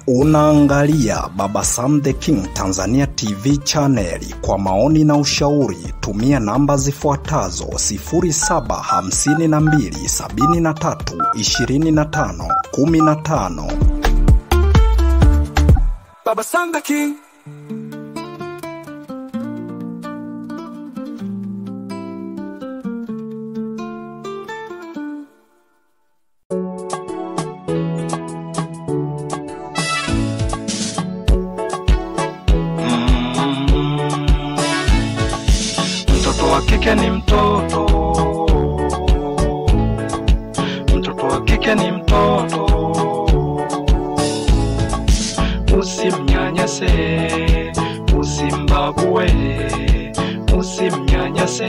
Unaangalia Baba Sam the King Tanzania TV channel. Kwa maoni na ushauri tumia namba zifuatazo 0752732515. Baba Sam the King. Kike ni mtoto, mtoto wa kike ni mtoto, usimnyanyase, usimbague, usimnyanyase,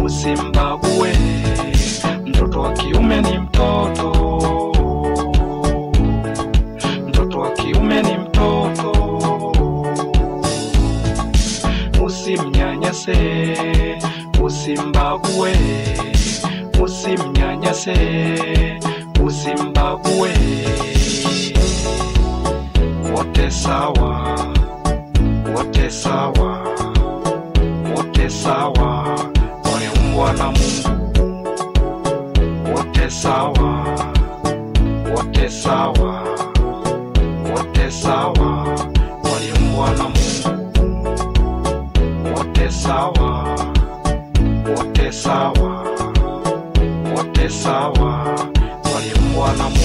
usimbague. Mtoto wa kiume ni mtoto, mtoto wa kiume ni mtoto, usimnyanyase, usimbague, usimnyanyase, usimbague. Wote sawa, wote sawa, wote sawa, waliumbwa na Mungu. Wote sawa, wote sawa, wote sawa, waliumbwa na Mungu. Wote sawa, wote sawa, wote sawa, waliumbwa na Mungu.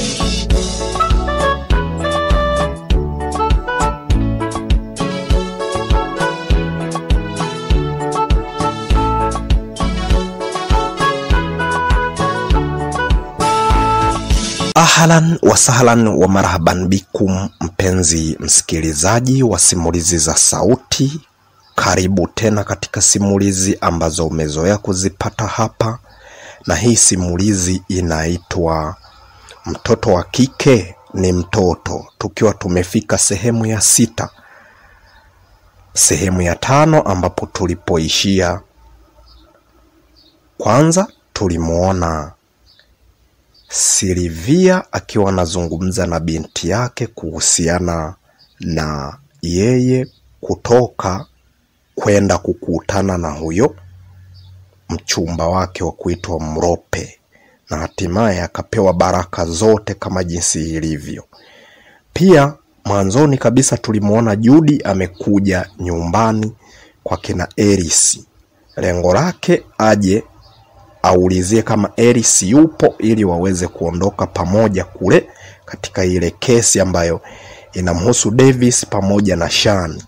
Ahlan wa sahlan wa marhaban bikum, mpenzi msikilizaji wa simulizi za sauti. Karibu tena katika simulizi ambazo umezoea kuzipata hapa, na hii simulizi inaitwa Mtoto wa Kike ni Mtoto, tukiwa tumefika sehemu ya 6. Sehemu ya 5 ambapo tulipoishia, kwanza tulimuona Silvia akiwa anazungumza na binti yake kuhusiana na yeye kutoka kwenda kukutana na huyo mchumba wake wa kuitwa Mrope, na hatimaye akapewa baraka zote kama jinsi ilivyo. Pia mwanzoni kabisa tulimuona Judy amekuja nyumbani kwa kina Eris. Lengo lake aje aulizie kama Eris yupo ili waweze kuondoka pamoja kule katika ile kesi ambayo inamhusu Davis pamoja na Shani.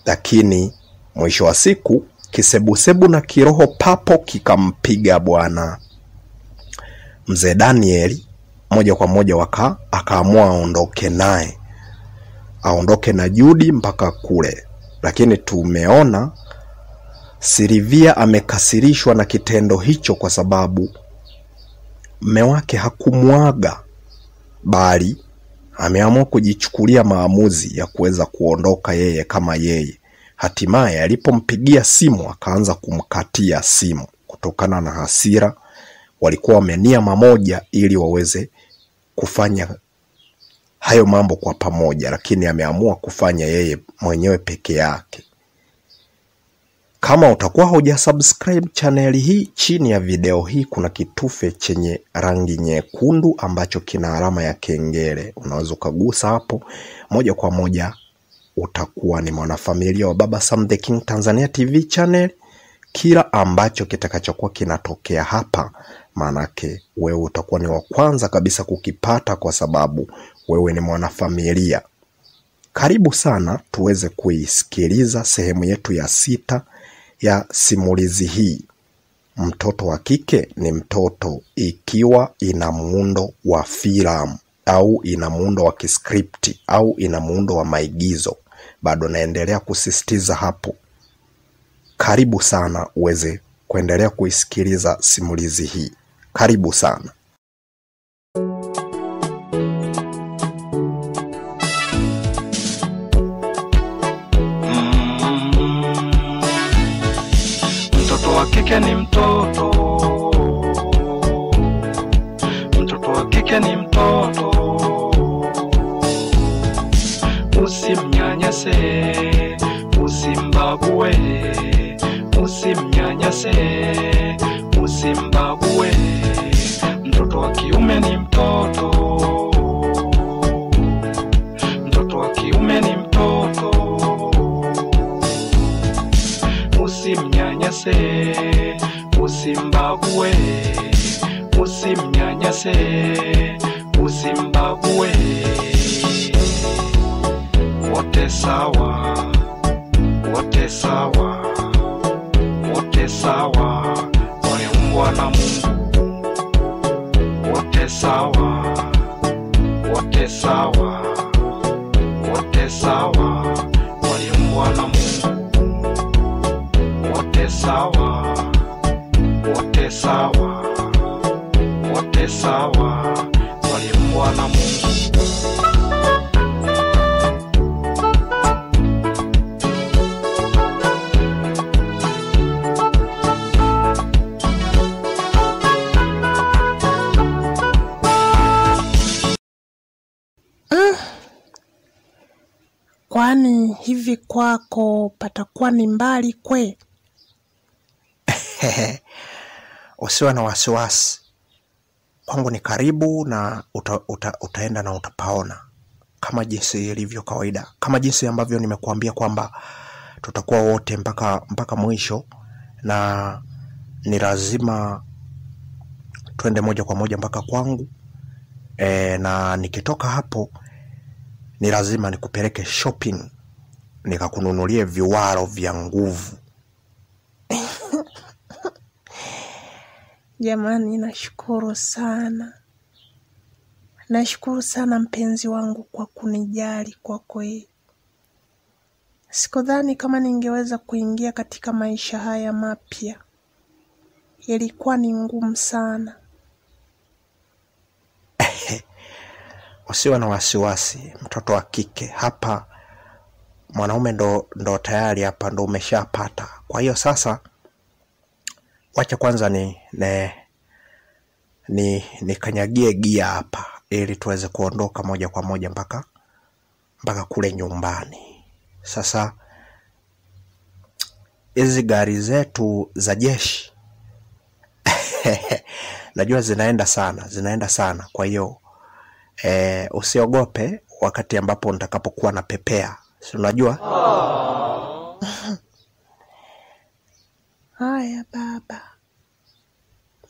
Lakini mwisho wa siku kisebusebu na kiroho papo kikampiga bwana mzee Daniel moja kwa moja, akaamua aondoke na Judy mpaka kule. Lakini tumeona Silvia amekasirishwa na kitendo hicho kwa sababu mume wake hakumwaga, bali ameamua kujichukulia maamuzi ya kuweza kuondoka yeye kama yeye. Hatimaye alipompigia simu akaanza kumkatia simu kutokana na hasira. Walikuwa wamenia mamoja ili waweze kufanya hayo mambo kwa pamoja, lakini ameamua kufanya yeye mwenyewe peke yake. Kama utakuwa hujasubscribe channel hii, chini ya video hii kuna kitufe chenye rangi nyekundu ambacho kina alama ya kengele. Unaweza kugusa hapo moja kwa moja, utakuwa ni mwanafamilia wa Baba Sam the King Tanzania TV channel. Kila ambacho kitakachokuwa kinatokea hapa, manake wewe utakuwa ni wa kwanza kabisa kukipata kwa sababu wewe ni mwanafamilia. Karibu sana tuweze kuisikiliza sehemu yetu ya 6 ya simulizi hii, Mtoto wa Kike ni Mtoto, ikiwa ina muundo wa filamu au ina muundo wa kiskripti au ina muundo wa maigizo. Bado naendelea kusisitiza hapo. Karibu sana uweze kuendelea kuisikiliza simulizi hii. Karibu sana. Mtoto wa kike ni mtoto, mtoto wa kike ni mtoto, usimnyanyase, usimbague, usimnyanyase, usimbague. Mtoto wa kiume ni mtoto, mtoto wa kiume ni mtoto. Usimnyanyase, usimbague, usimnyanyase, usimbague. Wote sawa, wote sawa, wote sawa, waliumbwa na Mungu. Wote sawa, wote sawa, wote sawa, waliumbwa na Mungu. Wote sawa, wote sawa, wote sawa, waliumbwa na Mungu. Kwani hivi kwako patakuwa ni mbali kwe? Usiwe na wasiwasi. Kwangu ni karibu na utaenda na utapaona. Kama jinsi ilivyo kawaida. Kama jinsi ambavyo nimekuambia kwamba tutakuwa wote mpaka mwisho. Na ni lazima tuende moja kwa moja mpaka kwangu. Na nikitoka hapo ni lazima nikupeleke shopping, nikakununulie viwaro vya nguvu. Jamani, nashukuru sana. Nashukuru sana mpenzi wangu kwa kunijali kwa kweli. Sikudhani kama ningeweza kuingia katika maisha haya mapya. Ilikuwa ni ngumu sana. Usiwe na wasiwasi, mtoto wa kike. Hapa mwanaume ndo tayari hapa ndo umeshapata. Kwa hiyo sasa wacha kwanza ni kanyagie gia hapa ili tuweze kuondoka moja kwa moja mpaka kule nyumbani. Sasa hizi gari zetu za jeshi najua zinaenda sana. Kwa hiyo usiogope wakati ambapo nitakapokuwa na pepea. Si unajua? Haya baba.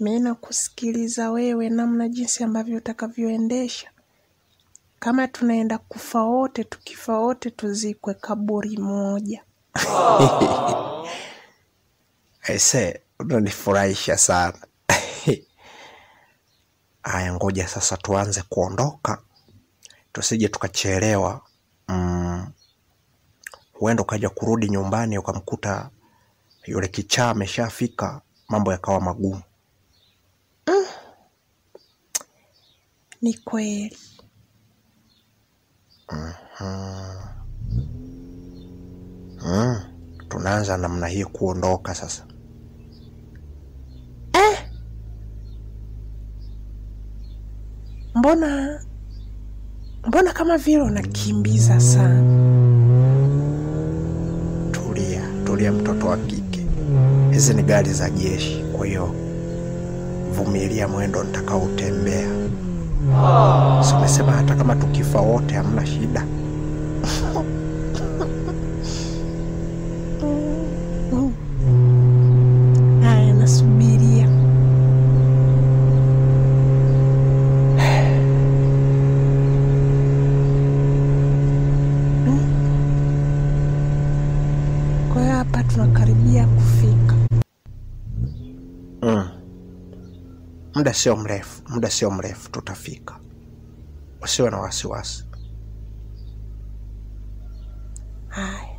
Mimi nakusikiliza wewe namna jinsi ambavyo utakavyoendesha. Kama tunaenda kufa wote, tukifa wote tuzikwe kaburi moja. Aise, unanifurahisha sana. Haya, ngoja sasa tuanze kuondoka. Tusije tukachelewa. Huenda ukaja kurudi nyumbani ukamkuta yule kichaa ameshafika, mambo yakawa magumu. Ni kweli. Tunaanza namna hii kuondoka sasa. Mbona kama vile unakimbiza sana? Tulia mtoto wa kike. Hizi ni gari za jeshi, kwa hiyo vumilia mwendo nitakaotembea. Si umesema hata kama tukifa wote hamna shida. Haya, nasubiria. Kwa hiyo hapa tunakaribia kufika. Muda sio mrefu tutafika. Usiwe na wasiwasi. Haya.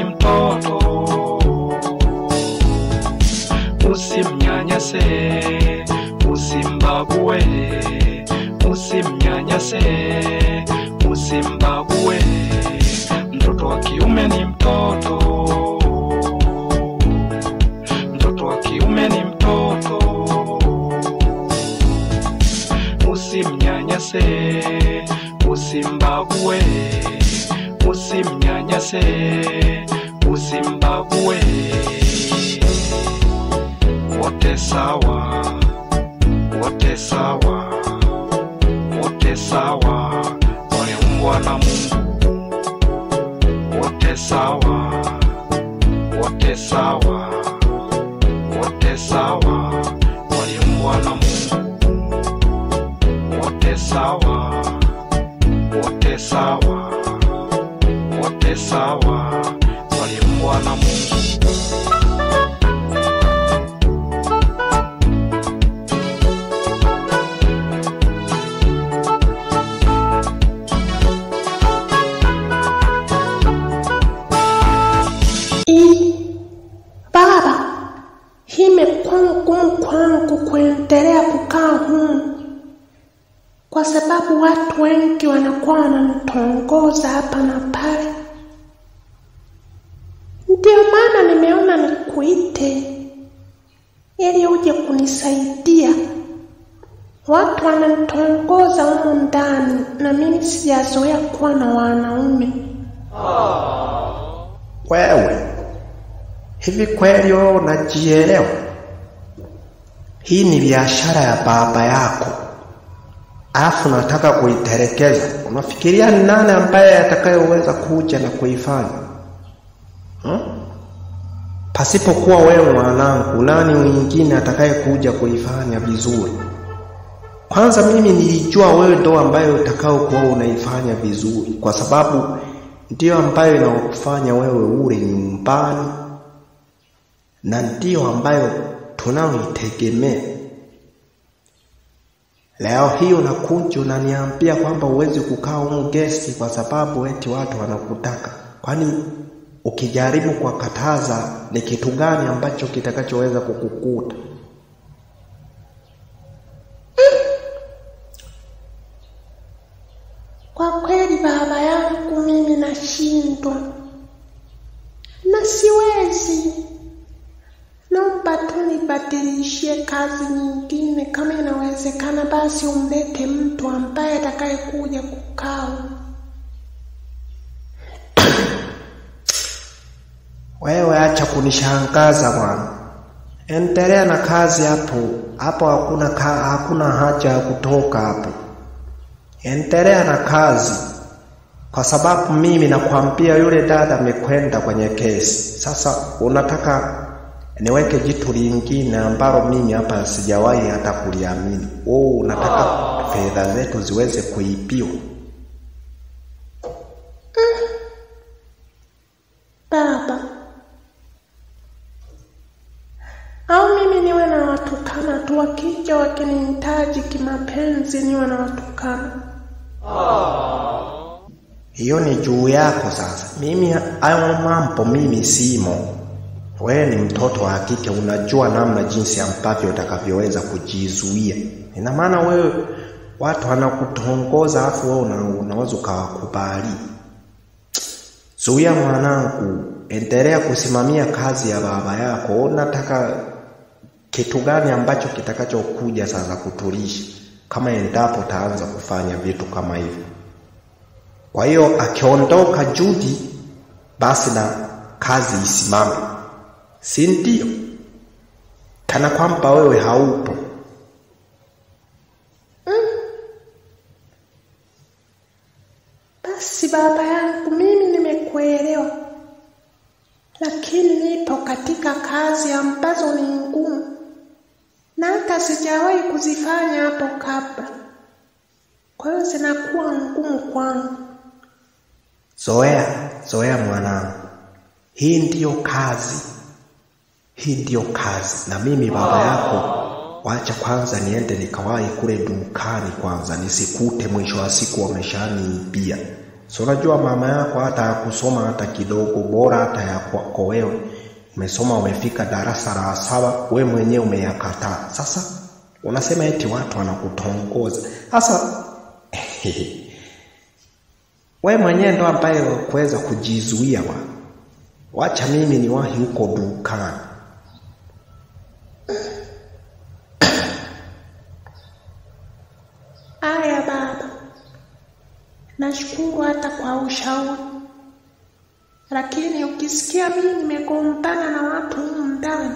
ni mtoto. Usimnyanyase, usimbague, usimnyanyase, usimbague. Mtoto wa kiume ni mtoto. Mtoto wa kiume ni mtoto. Usimnyanyase, usimbague, usimnyanyase, usimbague. Wote sawa, wote sawa, wote sawa, waliumbwa na Mungu. Wote sawa, wote sawa, wote sawa, waliumbwa na Mungu. Wote sawa, wote sawa, wote sawa, waliumbwa na Mungu. Baba, hii imekuwa ngumu kwangu kuendelea kukaa humu, kwa sababu watu wengi wanakuwa wananitongoza hapa na pale. Ndio maana nimeona nikuite ili uje kunisaidia. Watu wananitongoza humu ndani na mimi sijazoea kuwa na wanaume. Wewe, hivi kweli wewe unajielewa? Hii ni biashara ya baba yako, alafu nataka kuitelekeza. Unafikiria ni nani ambaye atakayeweza kuja na kuifanya? Pasipokuwa wewe mwanangu, nani mwingine atakaye kuja kuifanya vizuri? Kwanza mimi nilijua wewe ndo ambaye utakao kuwa unaifanya vizuri, kwa sababu ndio ambayo inakufanya wewe ule nyumbani, na ndio ambayo tunaoitegemea. Leo hii unakuja unaniambia kwamba uwezi kukaa humu guest kwa sababu eti watu wanakutaka. Kwani ukijaribu kuwakataza ni kitu gani ambacho kitakachoweza kukukuta? Kwa kweli baba yangu, mimi nashindwa na siwezi. Naomba tu nibadilishie kazi nyingine, kama inawezekana basi umlete mtu ambaye atakaye kuja kukaa. Wewe acha kunishangaza bwana. Endelea na kazi hapo. Hapo hakuna haja ya kutoka hapo. Endelea na kazi. Kwa sababu mimi nakwambia yule dada amekwenda kwenye kesi. Sasa unataka niweke jitu lingine ambalo mimi hapa sijawahi hata kuliamini. Unataka fedha zetu ziweze kuibiwa. Baba, au mimi niwe na watukana tu, wakija wakinihitaji kimapenzi niwe na watukana? Hiyo ni juu yako sasa. Mimi hayo mambo mimi simo. Wewe ni mtoto wa kike, unajua namna jinsi ambavyo utakavyoweza kujizuia. Ina maana wewe watu wanakutongoza afu wewe unaweza ukawakubali. Zuia mwanangu, endelea kusimamia kazi ya baba yako. Unataka kitu gani ambacho kitakachokuja sasa kutulisha kama endapo taanza kufanya vitu kama hivyo? Kwa hiyo akiondoka Judy, basi na kazi isimame. Si ndio? Kana kwamba wewe haupo. Basi baba yangu, mimi nimekuelewa, lakini nipo katika kazi ambazo ni ngumu na hata sijawahi kuzifanya hapo kabla. Kwa hiyo zinakuwa ngumu kwangu. Zoea mwanangu. Hii ndiyo kazi. Hii ndiyo kazi. Na mimi baba yako, wacha kwanza niende nikawahi kule dukani kwanza, nisikute mwisho wa siku wameshaniibia. So unajua mama yako hata hakusoma hata kidogo, bora hata ya kwako wewe. Umesoma umefika darasa la 7, wewe mwenyewe umeyakataa. Sasa unasema eti watu wanakutongoza. Sasa wewe mwenyewe ndo ambaye kuweza kujizuia wacha mimi ni wahi huko dukani. Aya baba, nashukuru hata kwa ushauri, lakini ukisikia mimi nimegombana na watu humu ndani,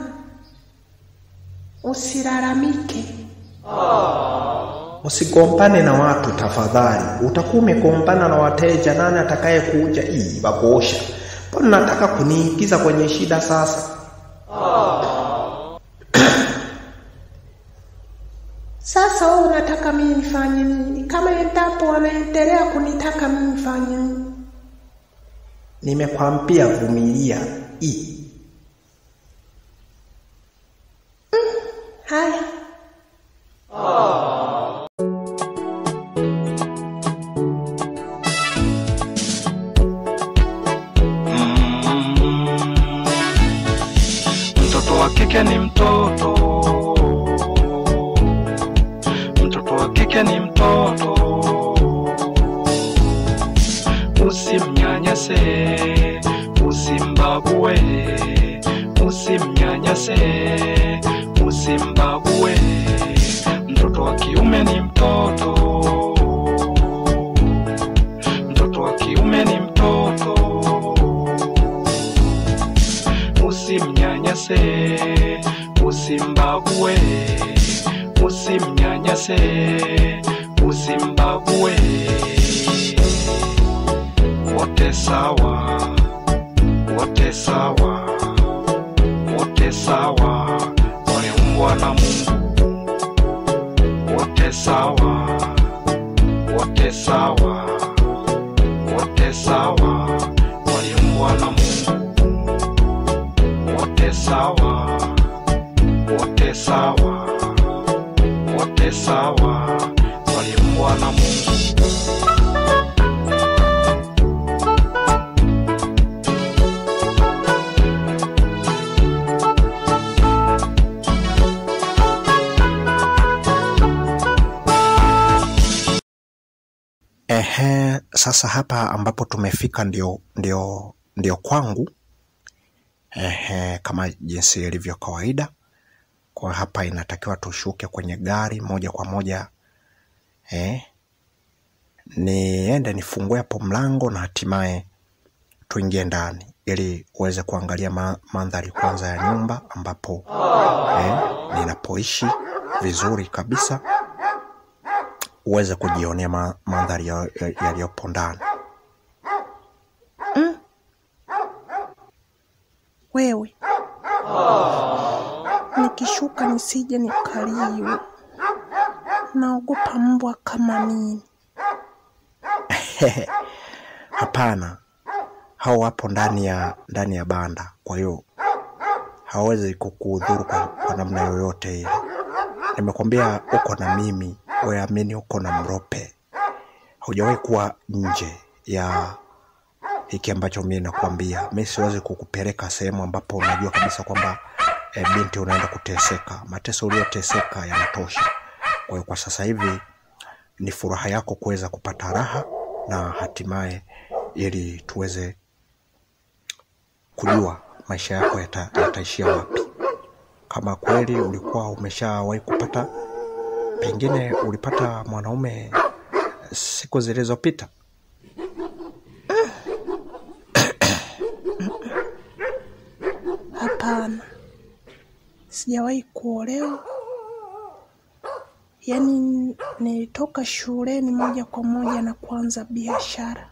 usilalamike. Usigombane na watu tafadhali. Utakuwa umegombana na wateja, nani atakaye kuja bakosha? Mbona nataka kuniingiza kwenye shida sasa? Sasa wewe unataka mimi nifanye nini? Kama endapo wanaendelea kunitaka mimi nifanye nini? Nimekwambia vumilia. Haya. Mtoto wa kike ni mtoto. Mtoto wa kike ni mtoto. Usimnyanyase, usimbague. Usimnyanyase, usimbague. Mtoto wa kiume ni mtoto. Mtoto wa kiume ni mtoto. Usimnyanyase, usimbague. Usimnyanyase, usimbague. Wote sawa, wote sawa, wote sawa, waliumbwa na Mungu. Wote sawa, wote sawa, wote sawa, waliumbwa na Mungu. Wote sawa, wote sawa, wote sawa, waliumbwa na Mungu. Sasa hapa ambapo tumefika ndio kwangu. Kama jinsi ilivyo kawaida. Kwa hapa inatakiwa tushuke kwenye gari moja kwa moja. Niende nifungue hapo mlango na hatimaye tuingie ndani ili uweze kuangalia mandhari kwanza ya nyumba ambapo ninapoishi vizuri kabisa. Uweze kujionea mandhari yaliyopo ndani. Wewe, nikishuka nisije nikaliwe. Naogopa mbwa kama mimi. Hapana. Hao wapo ndani ya banda. Kwa hiyo hawezi kukudhuru kwa namna yoyote ile. Nimekwambia uko na mimi, wewe amini uko na Mrope. Hujawahi kuwa nje ya hiki ambacho mimi nakwambia. Mimi siwezi kukupeleka sehemu ambapo unajua kabisa kwamba binti unaenda kuteseka. Mateso uliyoteseka yanatosha. Kwa hiyo kwa sasa hivi ni furaha yako kuweza kupata raha na hatimaye ili tuweze kujua maisha yako yataishia wapi. Kama kweli ulikuwa umeshawahi kupata, pengine ulipata mwanaume siku zilizopita. Hapana. Sijawahi kuolewa. Yaani nilitoka shuleni moja kwa moja na kuanza biashara.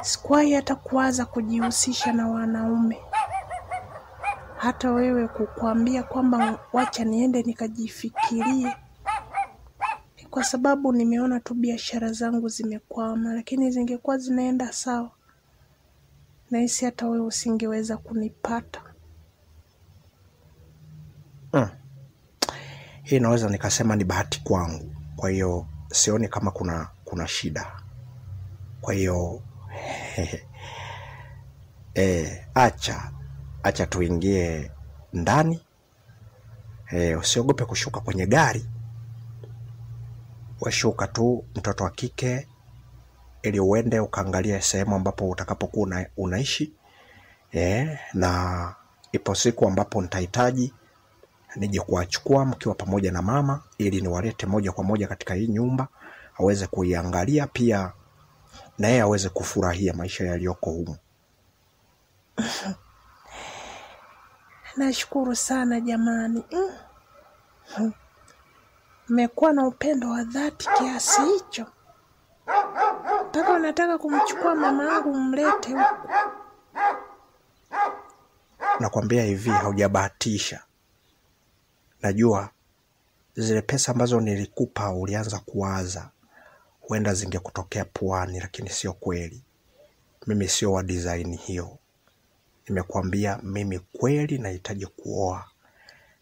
Sikuwahi hata kuwaza kujihusisha na wanaume. Hata wewe kukuambia kwamba wacha niende nikajifikirie, kwa sababu nimeona tu biashara zangu zimekwama. Lakini zingekuwa zinaenda sawa, nahisi hata wewe usingeweza kunipata. Hii naweza nikasema ni bahati kwangu. Kwa hiyo sioni kama kuna shida. Kwa hiyo acha tuingie ndani. Usiogope kushuka kwenye gari. Washuka tu mtoto wa kike, ili uende ukaangalia sehemu ambapo utakapokuwa unaishi. Na ipo siku ambapo nitahitaji nije kuwachukua mkiwa pamoja na mama, ili niwalete moja kwa moja katika hii nyumba aweze kuiangalia, pia na yeye aweze kufurahia maisha yaliyoko humu. Nashukuru sana jamani. Mmekuwa na upendo wa dhati kiasi hicho mpaka unataka kumchukua mama yangu mlete huku. Nakwambia hivi, haujabahatisha. Najua zile pesa ambazo nilikupa ulianza kuwaza huenda zingekutokea puani, lakini sio kweli. Mimi sio wa design hiyo. Nimekwambia mimi kweli nahitaji kuoa,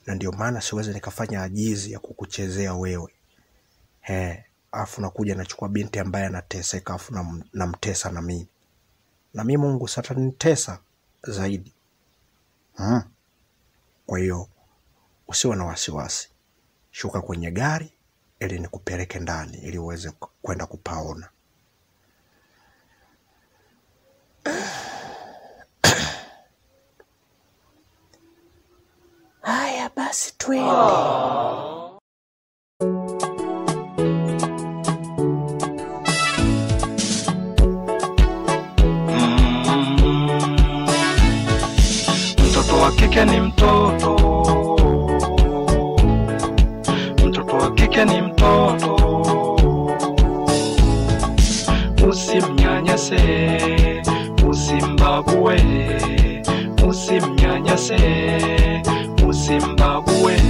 na ndio maana siwezi nikafanya ajizi ya kukuchezea wewe. Afu nakuja nachukua binti ambaye anateseka, afu namtesa na mimi. Na mimi Mungu sasa nitesa zaidi. Kwa hiyo usiwe na wasiwasi. Shuka kwenye gari ili nikupeleke ndani ili uweze kwenda kupaona. Haya basi twende. Mtoto wa kike ni mtoto. Mtoto wa kike ni mtoto. Usimnyanyase, usimbague. Usimnyanyase, usimbague.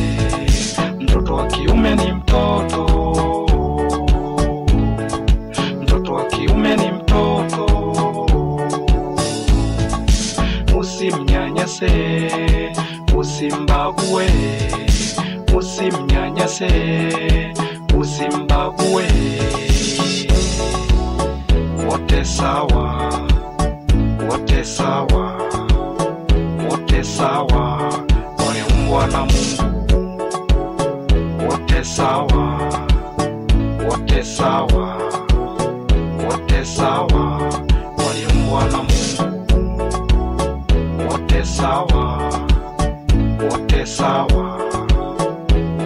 Mtoto wa kiume ni mtoto. Mtoto wa kiume ni mtoto. Usimnyanyase, usimbague. Usimnyanyase, usimbague. Wote sawa, wote sawa, wote sawa, waliumbwa na Mungu. Wote sawa, wote sawa, wote sawa, waliumbwa na Mungu. Wote sawa, wote sawa,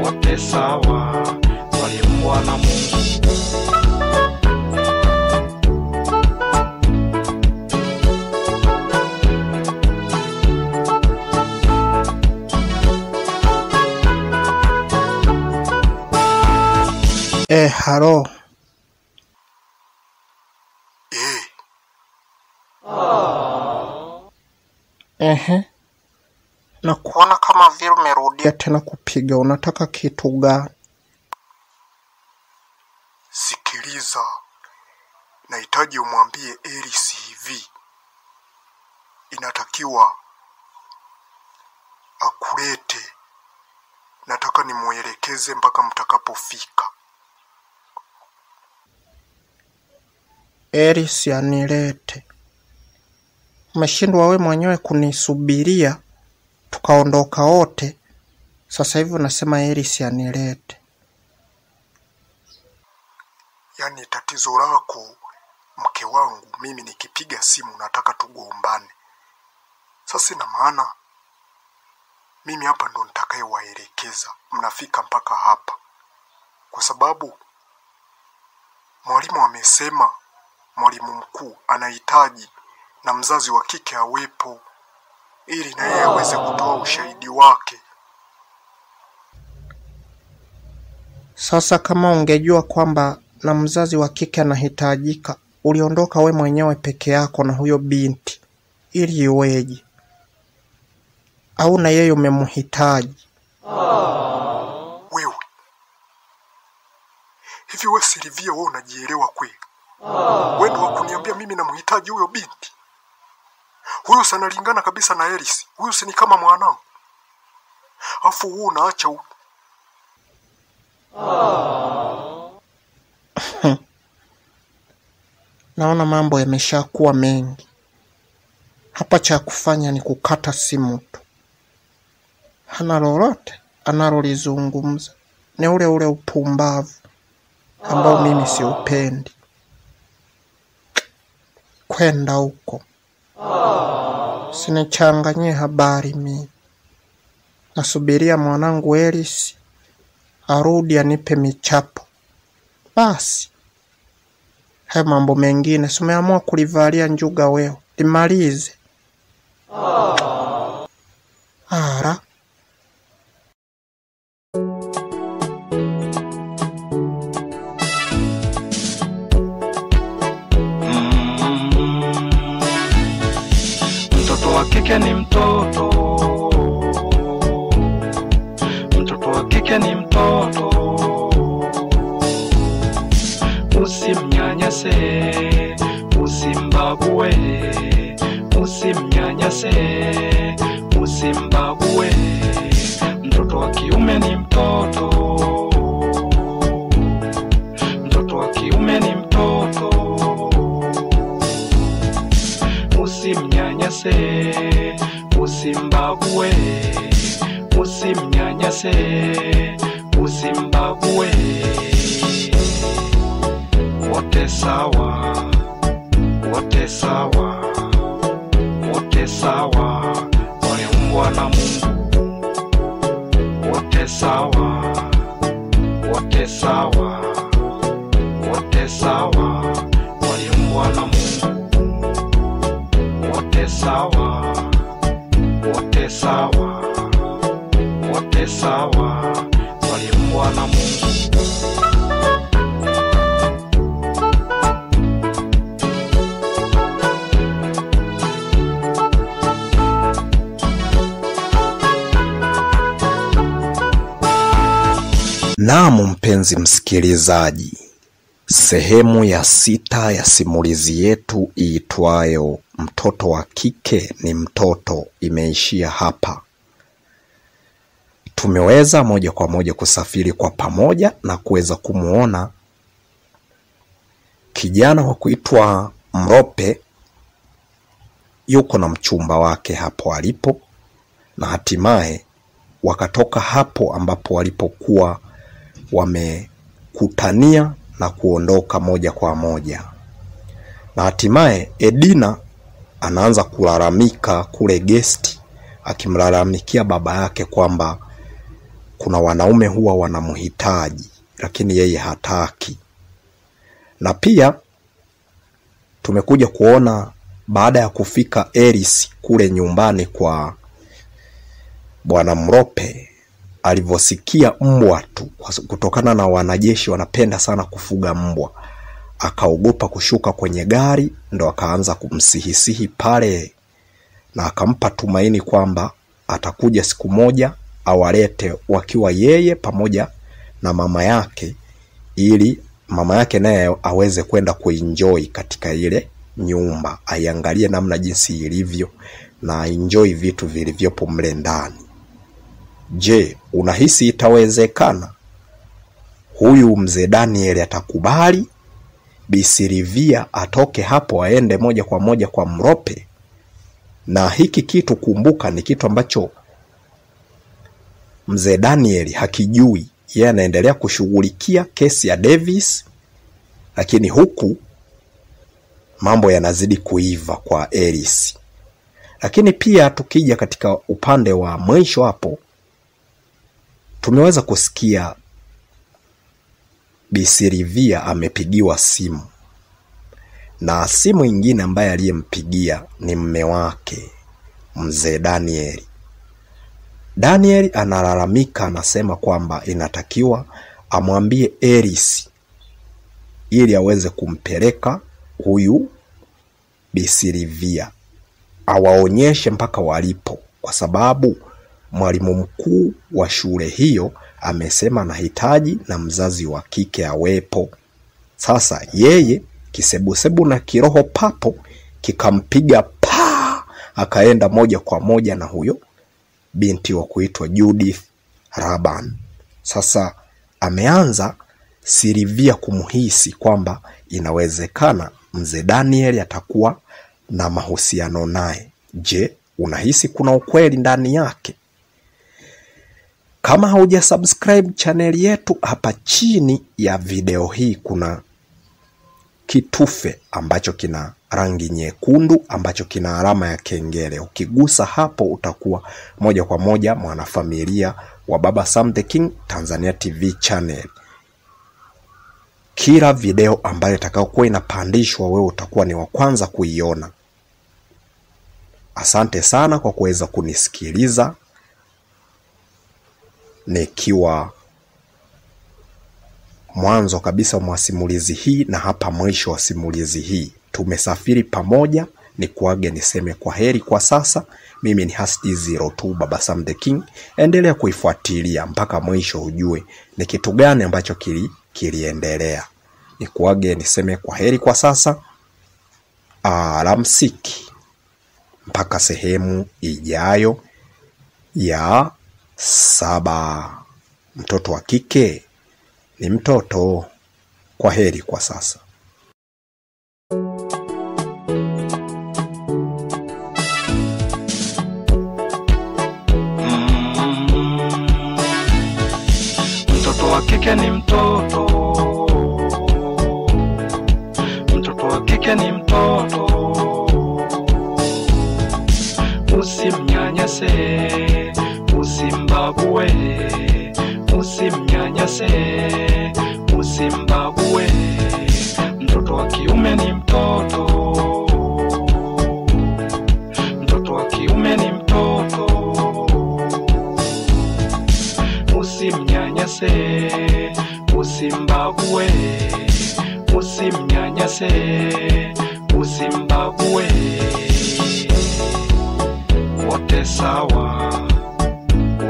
wote sawa, waliumbwa na Mungu. Halo. Na kuona kama vile umerudia tena kupiga. Unataka kitu gani? Sikiliza, nahitaji umwambie Eris hivi. Inatakiwa akulete. Nataka nimuelekeze mpaka mtakapofika. Eris anilete. Umeshindwa wewe mwenyewe kunisubiria tukaondoka wote. Sasa hivi unasema Eris anilete. Yaani tatizo lako mke wangu, mimi nikipiga simu nataka tugombane. Sasa ina maana mimi hapa ndo nitakayewaelekeza mnafika mpaka hapa. Kwa sababu mwalimu amesema, mwalimu mkuu anahitaji na mzazi wa kike awepo ili na yeye aweze kutoa ushahidi wake. Sasa kama ungejua kwamba na mzazi wa kike anahitajika, uliondoka we mwenyewe peke yako na huyo binti ili iweje? Au na yeye umemhitaji? Wewe hivi wewe Silvia, wewe unajielewa kweli? Wewe ndio wakuniambia mimi namhitaji huyo binti? Huyo sana lingana kabisa na Eris. Huyo si ni kama mwanangu. Afu wewe unaacha naona mambo yameshakuwa mengi. Hapa cha kufanya ni kukata simu tu. Hana lolote analolizungumza. Ni ule ule upumbavu ambao mimi siupendi. Kwenda huko. Sinichanganyie habari mimi. Nasubiria mwanangu Eris arudi anipe michapo. Basi. Hayo mambo mengine sumeamua kulivalia njuga wewe. Limalize. Ara. Mtoto wa kike ni mtoto. Mtoto wa kike ni mtoto. Usimnyanyase, usimbague. Usimnyanyase, usimbague. Mtoto wa kiume ni mtoto. Mtoto wa kiume ni mtoto. Usimnyanyase, usimbague. Usimnyanyase, usimbague. Wote sawa, wote sawa, wote sawa, waliumbwa na Mungu. Wote sawa, wote sawa, wote sawa, waliumbwa na Mungu. Wote sawa, wote sawa, wote sawa, waliumbwa na Mungu. Naam mpenzi msikilizaji, sehemu ya 6 ya simulizi yetu iitwayo Mtoto wa Kike ni Mtoto imeishia hapa. Tumeweza moja kwa moja kusafiri kwa pamoja na kuweza kumuona kijana wa kuitwa Mrope yuko na mchumba wake hapo alipo, na hatimaye wakatoka hapo ambapo walipokuwa wamekutania na kuondoka moja kwa moja. Na hatimaye Edina anaanza kulalamika kule gesti, akimlalamikia baba yake kwamba kuna wanaume huwa wanamhitaji lakini yeye hataki. Na pia tumekuja kuona baada ya kufika Eris kule nyumbani kwa Bwana Mrope, alivyosikia mbwa tu, kutokana na wanajeshi wanapenda sana kufuga mbwa, akaogopa kushuka kwenye gari, ndo akaanza kumsihisihi pale na akampa tumaini kwamba atakuja siku moja awalete wakiwa yeye pamoja na mama yake, ili mama yake naye aweze kwenda kuenjoy katika ile nyumba, aiangalie namna jinsi ilivyo na enjoy vitu vilivyopo mle ndani. Je, unahisi itawezekana? Huyu mzee Daniel atakubali Bi Silvia atoke hapo aende moja kwa moja kwa Mrope? Na hiki kitu kumbuka ni kitu ambacho mzee Daniel hakijui. Yeye anaendelea kushughulikia kesi ya Davis, lakini huku mambo yanazidi kuiva kwa Eris. Lakini pia tukija katika upande wa mwisho hapo, tumeweza kusikia Bi Silvia amepigiwa simu, na simu nyingine ambaye aliyempigia ni mume wake mzee Daniel. Daniel analalamika, anasema kwamba inatakiwa amwambie Eris ili aweze kumpeleka huyu Bi Silvia, awaonyeshe mpaka walipo, kwa sababu mwalimu mkuu wa shule hiyo amesema anahitaji na mzazi wa kike awepo. Sasa yeye kisebusebu na kiroho papo kikampiga pa, akaenda moja kwa moja na huyo binti wa kuitwa Judith Raban. Sasa ameanza Silvia kumhisi kwamba inawezekana mzee Daniel atakuwa na mahusiano naye. Je, unahisi kuna ukweli ndani yake? Kama hauja subscribe channel yetu, hapa chini ya video hii kuna kitufe ambacho kina rangi nyekundu ambacho kina alama ya kengele. Ukigusa hapo utakuwa moja kwa moja mwanafamilia wa Baba Sam the King Tanzania TV channel. Kila video ambayo itakayokuwa inapandishwa wewe utakuwa ni wa kwanza kuiona. Asante sana kwa kuweza kunisikiliza. Nikiwa mwanzo kabisa mwa simulizi hii na hapa mwisho wa simulizi hii. Tumesafiri pamoja, nikuage niseme kwa heri kwa sasa. Mimi ni Husdy02 Baba Sam the King. Endelea kuifuatilia mpaka mwisho ujue ni kitu gani ambacho kiliendelea. Nikuage niseme kwa heri kwa sasa. Alamsiki. Mpaka sehemu ijayo ya 7. Mtoto wa kike ni mtoto. Kwa heri kwa sasa. Mtoto wa kike ni mtoto. Mtoto wa kike ni mtoto. Usimnyanyase, usimbague, usimnyanyase, usimbague. Mtoto wa kiume ni mtoto. Mtoto wa kiume ni mtoto. Usimnyanyase, usimbague, usimnyanyase, usimbague. Wote sawa,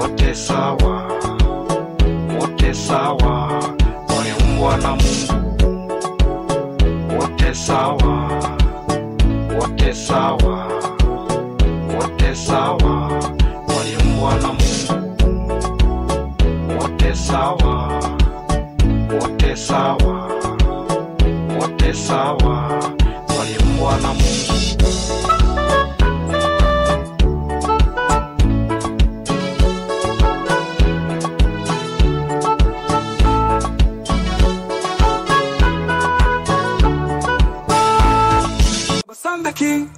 wote sawa, wote sawa, waliumbwa na Mungu. Wote sawa, wote sawa, wote sawa, waliumbwa na Mungu. Wote sawa, wote sawa, wote sawa, waliumbwa na Mungu.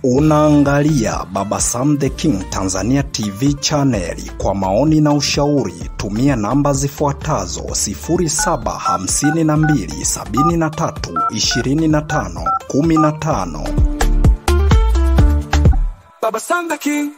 Unaangalia Baba Sam the King Tanzania TV channel. Kwa maoni na ushauri tumia namba zifuatazo: 0752732515. Baba Sam the King.